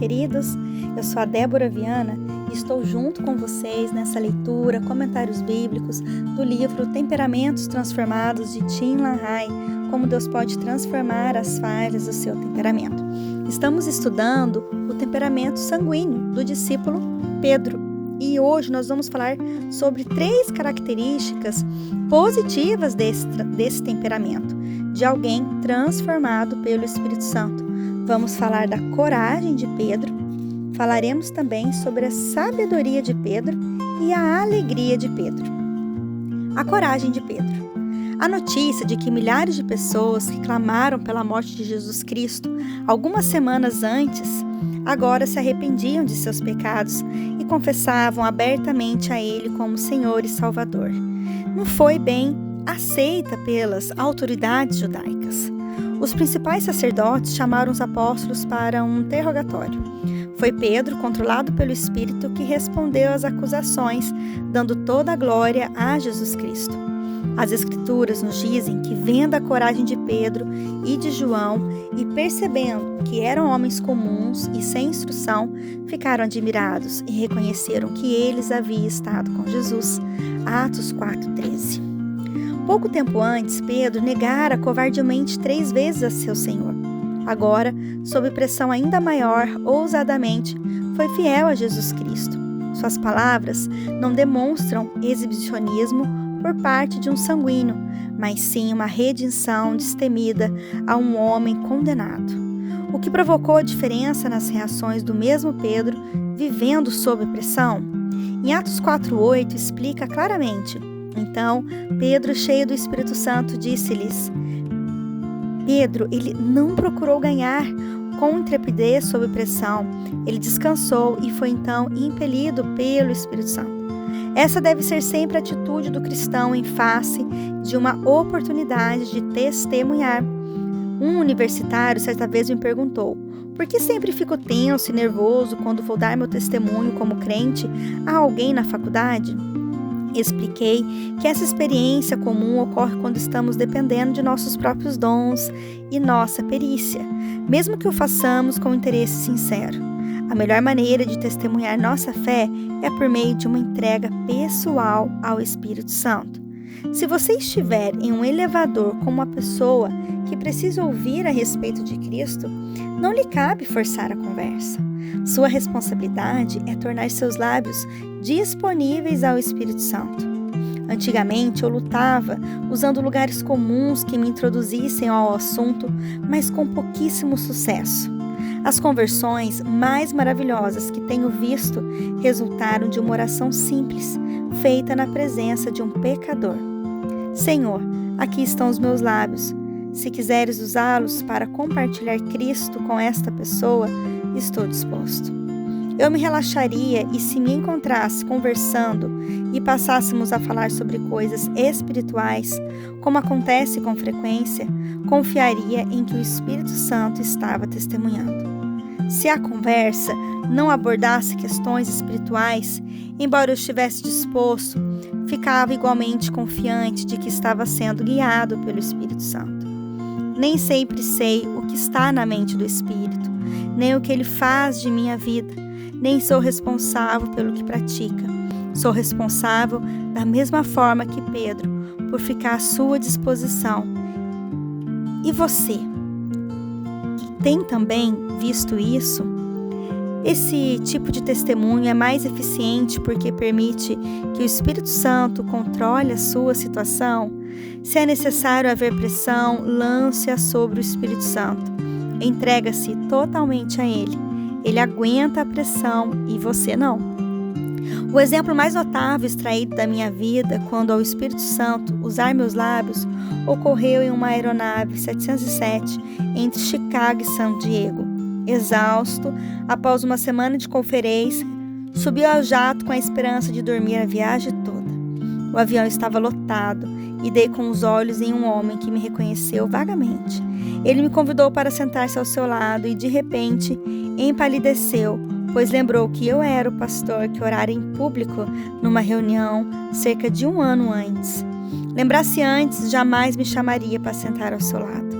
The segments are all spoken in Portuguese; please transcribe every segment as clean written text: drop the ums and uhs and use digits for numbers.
queridos? Eu sou a Débora Viana e estou junto com vocês nessa leitura, comentários bíblicos do livro Temperamentos Transformados de Tim LaHaye, como Deus pode transformar as falhas do seu temperamento. Estamos estudando o temperamento sanguíneo do discípulo Pedro e hoje nós vamos falar sobre 3 características positivas desse temperamento, de alguém transformado pelo Espírito Santo. Vamos falar da coragem de Pedro, falaremos também sobre a sabedoria de Pedro e a alegria de Pedro. A coragem de Pedro. A notícia de que milhares de pessoas que clamaram pela morte de Jesus Cristo algumas semanas antes, agora se arrependiam de seus pecados e confessavam abertamente a Ele como Senhor e Salvador, não foi bem aceita pelas autoridades judaicas. Os principais sacerdotes chamaram os apóstolos para um interrogatório. Foi Pedro, controlado pelo Espírito, que respondeu às acusações, dando toda a glória a Jesus Cristo. As Escrituras nos dizem que, vendo a coragem de Pedro e de João e percebendo que eram homens comuns e sem instrução, ficaram admirados e reconheceram que eles haviam estado com Jesus. Atos 4:13. Pouco tempo antes, Pedro negara covardemente 3 vezes a seu Senhor. Agora, sob pressão ainda maior, ousadamente, foi fiel a Jesus Cristo. Suas palavras não demonstram exibicionismo por parte de um sanguíneo, mas sim uma redenção destemida a um homem condenado. O que provocou a diferença nas reações do mesmo Pedro vivendo sob pressão? Em Atos 4:8 explica claramente. Então, Pedro, cheio do Espírito Santo, disse-lhes: Pedro, ele não procurou ganhar com intrepidez sob pressão. Ele descansou e foi então impelido pelo Espírito Santo. Essa deve ser sempre a atitude do cristão em face de uma oportunidade de testemunhar. Um universitário certa vez me perguntou: por que sempre fico tenso e nervoso quando vou dar meu testemunho como crente a alguém na faculdade? Expliquei que essa experiência comum ocorre quando estamos dependendo de nossos próprios dons e nossa perícia, mesmo que o façamos com interesse sincero. A melhor maneira de testemunhar nossa fé é por meio de uma entrega pessoal ao Espírito Santo. Se você estiver em um elevador com uma pessoa que precisa ouvir a respeito de Cristo, não lhe cabe forçar a conversa. Sua responsabilidade é tornar seus lábios disponíveis ao Espírito Santo. Antigamente eu lutava usando lugares comuns que me introduzissem ao assunto, mas com pouquíssimo sucesso. As conversões mais maravilhosas que tenho visto resultaram de uma oração simples, feita na presença de um pecador. Senhor, aqui estão os meus lábios. Se quiseres usá-los para compartilhar Cristo com esta pessoa, estou disposto. Eu me relaxaria e, se me encontrasse conversando e passássemos a falar sobre coisas espirituais, como acontece com frequência, confiaria em que o Espírito Santo estava testemunhando. Se a conversa não abordasse questões espirituais, embora eu estivesse disposto, ficava igualmente confiante de que estava sendo guiado pelo Espírito Santo. Nem sempre sei o que está na mente do Espírito, nem o que ele faz de minha vida, nem sou responsável pelo que pratica. Sou responsável da mesma forma que Pedro, por ficar à sua disposição. E você, que tem também visto isso? Esse tipo de testemunho é mais eficiente porque permite que o Espírito Santo controle a sua situação. Se é necessário haver pressão, lance-a sobre o Espírito Santo. Entrega-se totalmente a Ele. Ele aguenta a pressão e você não. O exemplo mais notável extraído da minha vida, quando ao Espírito Santo usar meus lábios, ocorreu em uma aeronave 707 entre Chicago e San Diego. Exausto, após uma semana de conferência, subi ao jato com a esperança de dormir a viagem toda. O avião estava lotado e dei com os olhos em um homem que me reconheceu vagamente. Ele me convidou para sentar-se ao seu lado e, de repente, empalideceu, pois lembrou que eu era o pastor que orara em público numa reunião cerca de 1 ano antes. Lembrasse antes, jamais me chamaria para sentar ao seu lado.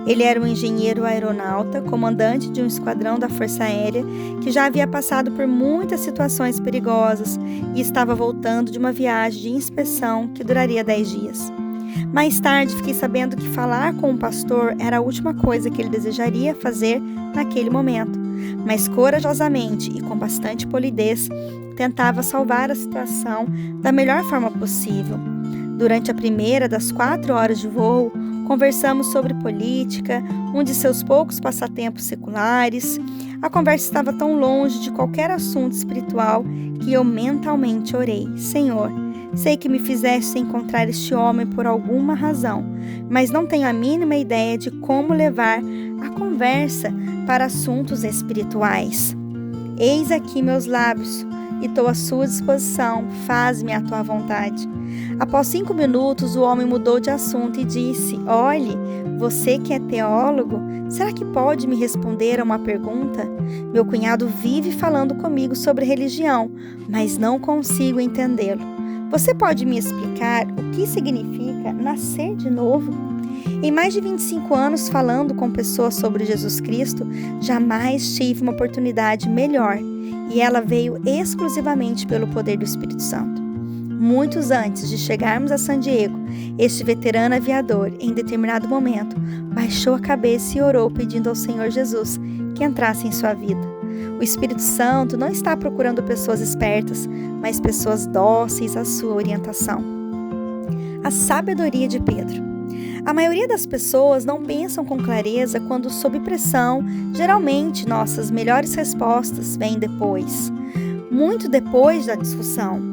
Ele era um engenheiro aeronauta, comandante de um esquadrão da Força Aérea, que já havia passado por muitas situações perigosas e estava voltando de uma viagem de inspeção que duraria 10 dias. Mais tarde, fiquei sabendo que falar com um pastor era a última coisa que ele desejaria fazer naquele momento, mas corajosamente e com bastante polidez, tentava salvar a situação da melhor forma possível. Durante a primeira das 4 horas de voo, conversamos sobre política, um de seus poucos passatempos seculares. A conversa estava tão longe de qualquer assunto espiritual que eu mentalmente orei: Senhor, sei que me fizeste encontrar este homem por alguma razão, mas não tenho a mínima ideia de como levar a conversa para assuntos espirituais. Eis aqui meus lábios, e estou à sua disposição, faz-me a tua vontade. Após 5 minutos, o homem mudou de assunto e disse: Olhe, você que é teólogo, será que pode me responder a uma pergunta? Meu cunhado vive falando comigo sobre religião, mas não consigo entendê-lo. Você pode me explicar o que significa nascer de novo? Em mais de 25 anos falando com pessoas sobre Jesus Cristo, jamais tive uma oportunidade melhor, e ela veio exclusivamente pelo poder do Espírito Santo. Muitos antes de chegarmos a San Diego, este veterano aviador, em determinado momento, baixou a cabeça e orou pedindo ao Senhor Jesus que entrasse em sua vida. O Espírito Santo não está procurando pessoas espertas, mas pessoas dóceis à sua orientação. A sabedoria de Pedro. A maioria das pessoas não pensam com clareza quando sob pressão. Geralmente, nossas melhores respostas vêm depois, muito depois da discussão.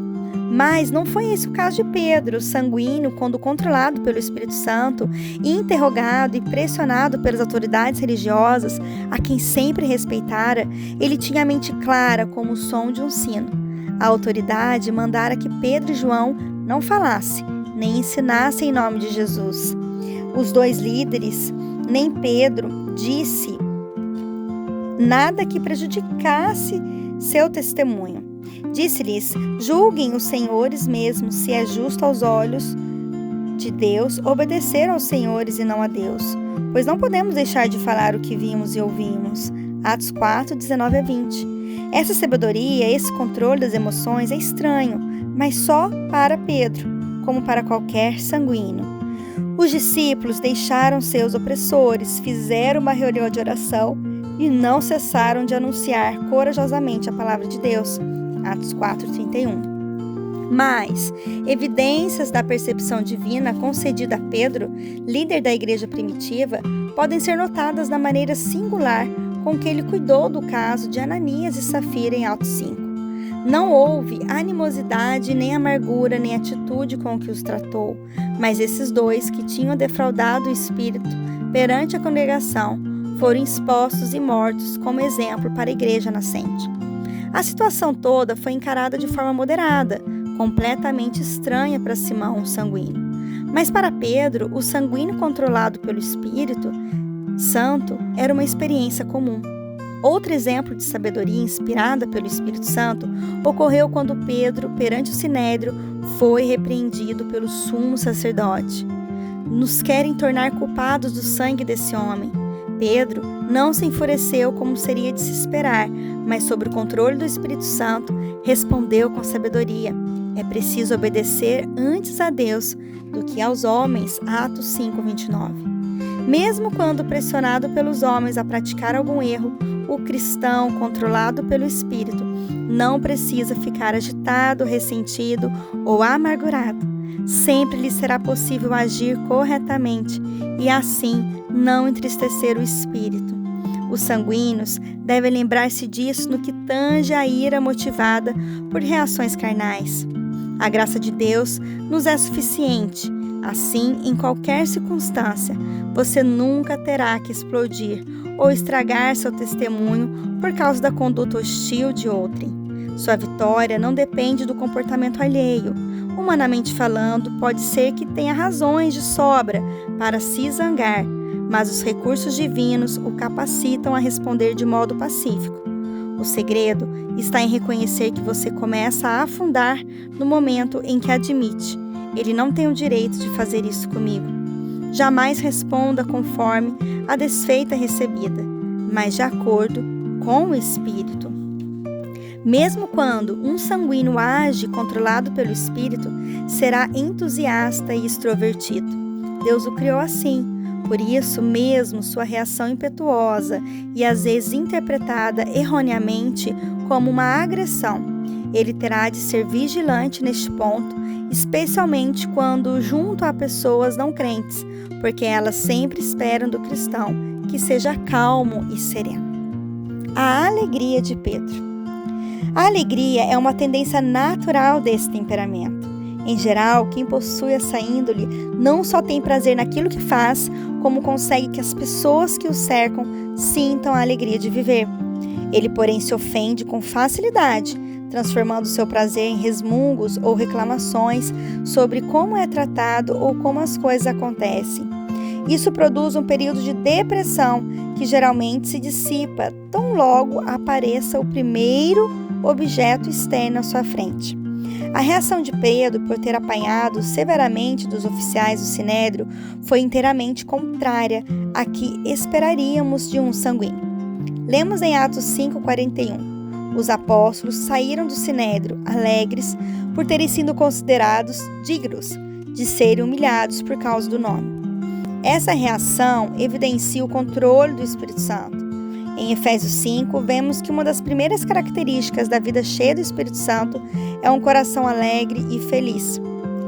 Mas não foi esse o caso de Pedro, sanguíneo, quando controlado pelo Espírito Santo, interrogado e pressionado pelas autoridades religiosas, a quem sempre respeitara. Ele tinha a mente clara como o som de um sino. A autoridade mandara que Pedro e João não falassem, nem ensinassem em nome de Jesus. Os 2 líderes, nem Pedro disse nada que prejudicasse seu testemunho. Disse-lhes: julguem os senhores mesmos se é justo aos olhos de Deus obedecer aos senhores e não a Deus, pois não podemos deixar de falar o que vimos e ouvimos. Atos 4, 19-20. Essa sabedoria, esse controle das emoções é estranho, mas só para Pedro, como para qualquer sanguíneo. Os discípulos deixaram seus opressores, fizeram uma reunião de oração e não cessaram de anunciar corajosamente a palavra de Deus. Atos 4:31. Mas evidências da percepção divina concedida a Pedro, líder da igreja primitiva, podem ser notadas na maneira singular com que ele cuidou do caso de Ananias e Safira em Atos 5. Não houve animosidade, nem amargura, nem atitude com que os tratou, mas esses 2 que tinham defraudado o Espírito perante a congregação foram expostos e mortos como exemplo para a igreja nascente. A situação toda foi encarada de forma moderada, completamente estranha para Simão, o sanguíneo. Mas para Pedro, o sanguíneo controlado pelo Espírito Santo era uma experiência comum. Outro exemplo de sabedoria inspirada pelo Espírito Santo ocorreu quando Pedro, perante o Sinédrio, foi repreendido pelo sumo sacerdote. Nos querem tornar culpados do sangue desse homem. Pedro não se enfureceu como seria de se esperar, mas sob o controle do Espírito Santo, respondeu com sabedoria: é preciso obedecer antes a Deus do que aos homens. Atos 5:29. Mesmo quando pressionado pelos homens a praticar algum erro, o cristão, controlado pelo Espírito, não precisa ficar agitado, ressentido ou amargurado. Sempre lhe será possível agir corretamente e assim não entristecer o Espírito. Os sanguíneos devem lembrar-se disso no que tange a ira motivada por reações carnais. A graça de Deus nos é suficiente. Assim, em qualquer circunstância, você nunca terá que explodir ou estragar seu testemunho por causa da conduta hostil de outrem. Sua vitória não depende do comportamento alheio. Humanamente falando, pode ser que tenha razões de sobra para se zangar, mas os recursos divinos o capacitam a responder de modo pacífico. O segredo está em reconhecer que você começa a afundar no momento em que admite: ele não tem o direito de fazer isso comigo. jamais responda conforme a desfeita recebida, mas de acordo com o Espírito. Mesmo quando um sanguíneo age controlado pelo Espírito, será entusiasta e extrovertido. Deus o criou assim. Por isso mesmo, sua reação impetuosa e às vezes interpretada erroneamente como uma agressão. Ele terá de ser vigilante neste ponto, especialmente quando junto a pessoas não crentes, porque elas sempre esperam do cristão que seja calmo e sereno. A alegria de Pedro. A alegria é uma tendência natural desse temperamento. Em geral, quem possui essa índole não só tem prazer naquilo que faz, como consegue que as pessoas que o cercam sintam a alegria de viver. Ele, porém, se ofende com facilidade, transformando seu prazer em resmungos ou reclamações sobre como é tratado ou como as coisas acontecem. Isso produz um período de depressão que geralmente se dissipa tão logo apareça o primeiro objeto externo à sua frente. A reação de Pedro por ter apanhado severamente dos oficiais do Sinédrio foi inteiramente contrária à que esperaríamos de um sanguíneo. Lemos em Atos 5:41. Os apóstolos saíram do Sinédrio alegres por terem sido considerados dignos de serem humilhados por causa do nome. Essa reação evidencia o controle do Espírito Santo. Em Efésios 5, vemos que uma das primeiras características da vida cheia do Espírito Santo é um coração alegre e feliz.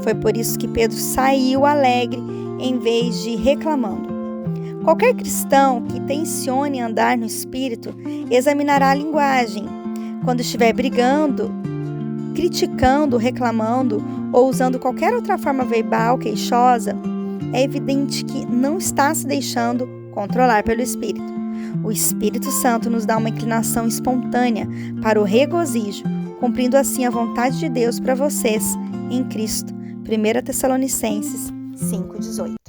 Foi por isso que Pedro saiu alegre em vez de reclamando. Qualquer cristão que tencione andar no Espírito examinará a linguagem. Quando estiver brigando, criticando, reclamando ou usando qualquer outra forma verbal queixosa, é evidente que não está se deixando controlar pelo Espírito. O Espírito Santo nos dá uma inclinação espontânea para o regozijo, cumprindo assim a vontade de Deus para vocês em Cristo. 1 Tessalonicenses 5:18.